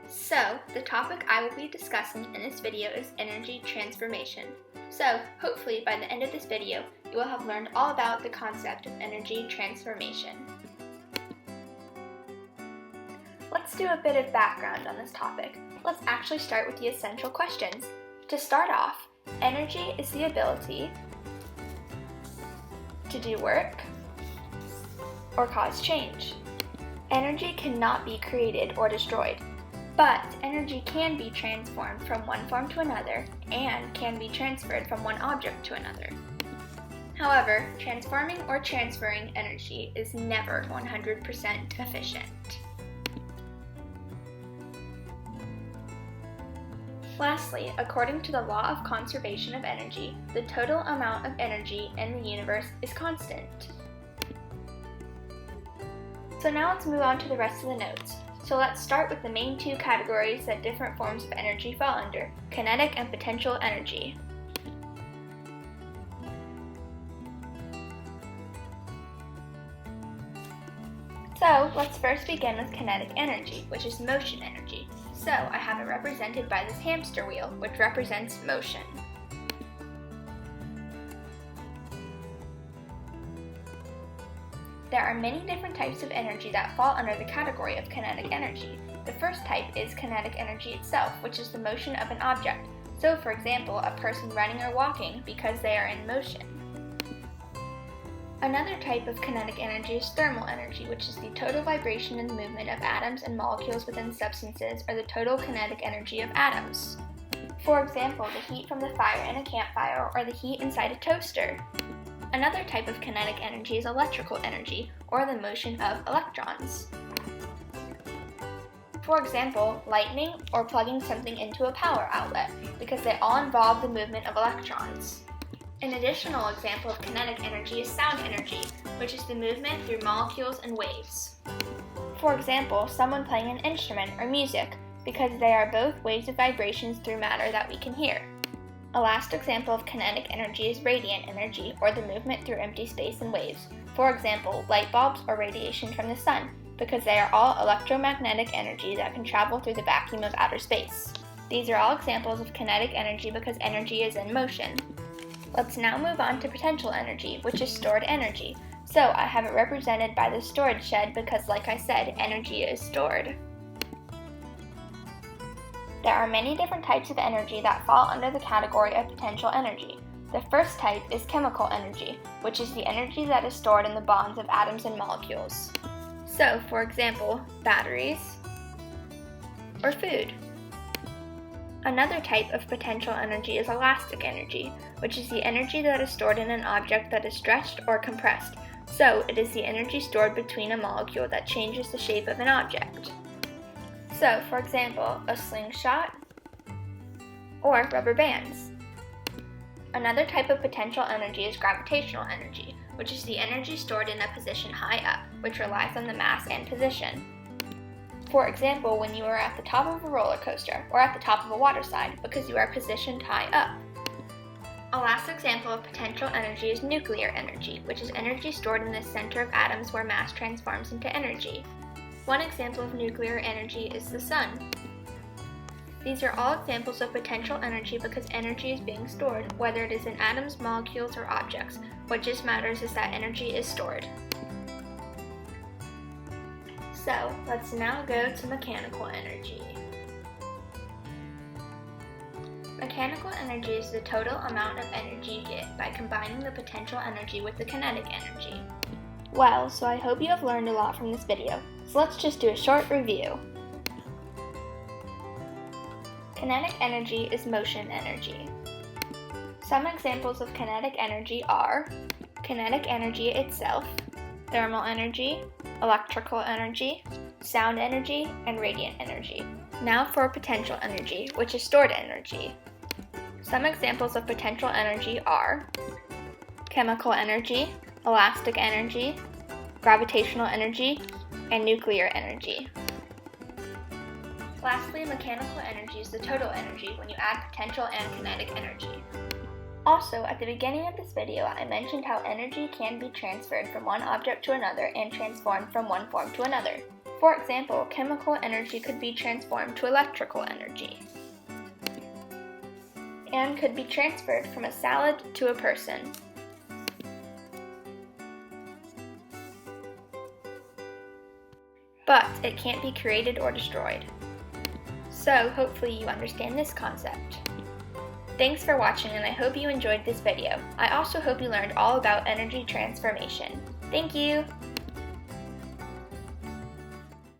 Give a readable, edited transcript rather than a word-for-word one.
So, the topic I will be discussing in this video is energy transformation. So, hopefully by the end of this video, you will have learned all about the concept of energy transformation. Let's do a bit of background on this topic. Let's actually start with the essential questions. To start off, energy is the ability to do work or cause change. Energy cannot be created or destroyed, but energy can be transformed from one form to another and can be transferred from one object to another. However, transforming or transferring energy is never 100% efficient. Lastly, according to the law of conservation of energy, the total amount of energy in the universe is constant. So now let's move on to the rest of the notes. So let's start with the main two categories that different forms of energy fall under, kinetic and potential energy. So let's first begin with kinetic energy, which is motion energy. So I have it represented by this hamster wheel, which represents motion. There are many different types of energy that fall under the category of kinetic energy. The first type is kinetic energy itself, which is the motion of an object. So for example, a person running or walking because they are in motion. Another type of kinetic energy is thermal energy, which is the total vibration and movement of atoms and molecules within substances, or the total kinetic energy of atoms. For example, the heat from the fire in a campfire or the heat inside a toaster. Another type of kinetic energy is electrical energy, or the motion of electrons. For example, lightning or plugging something into a power outlet, because they all involve the movement of electrons. An additional example of kinetic energy is sound energy, which is the movement through molecules and waves. For example, someone playing an instrument or music, because they are both waves of vibrations through matter that we can hear. A last example of kinetic energy is radiant energy, or the movement through empty space and waves. For example, light bulbs or radiation from the sun, because they are all electromagnetic energy that can travel through the vacuum of outer space. These are all examples of kinetic energy because energy is in motion. Let's now move on to potential energy, which is stored energy. So I have it represented by the storage shed because, like I said, energy is stored. There are many different types of energy that fall under the category of potential energy. The first type is chemical energy, which is the energy that is stored in the bonds of atoms and molecules. So, for example, batteries or food. Another type of potential energy is elastic energy, which is the energy that is stored in an object that is stretched or compressed. So, it is the energy stored between a molecule that changes the shape of an object. So, for example, a slingshot or rubber bands. Another type of potential energy is gravitational energy, which is the energy stored in a position high up, which relies on the mass and position. For example, when you are at the top of a roller coaster or at the top of a water slide because you are positioned high up. A last example of potential energy is nuclear energy, which is energy stored in the center of atoms where mass transforms into energy. One example of nuclear energy is the sun. These are all examples of potential energy because energy is being stored, whether it is in atoms, molecules, or objects. What just matters is that energy is stored. So, let's now go to mechanical energy. Mechanical energy is the total amount of energy you get by combining the potential energy with the kinetic energy. Well, so I hope you have learned a lot from this video. So let's just do a short review. Kinetic energy is motion energy. Some examples of kinetic energy are kinetic energy itself, thermal energy, electrical energy, sound energy, and radiant energy. Now for potential energy, which is stored energy. Some examples of potential energy are chemical energy, elastic energy, gravitational energy, and nuclear energy. Lastly, mechanical energy is the total energy when you add potential and kinetic energy. Also, at the beginning of this video, I mentioned how energy can be transferred from one object to another and transformed from one form to another. For example, chemical energy could be transformed to electrical energy and could be transferred from a salad to a person. But it can't be created or destroyed. So hopefully you understand this concept. Thanks for watching, and I hope you enjoyed this video. I also hope you learned all about energy transformation. Thank you!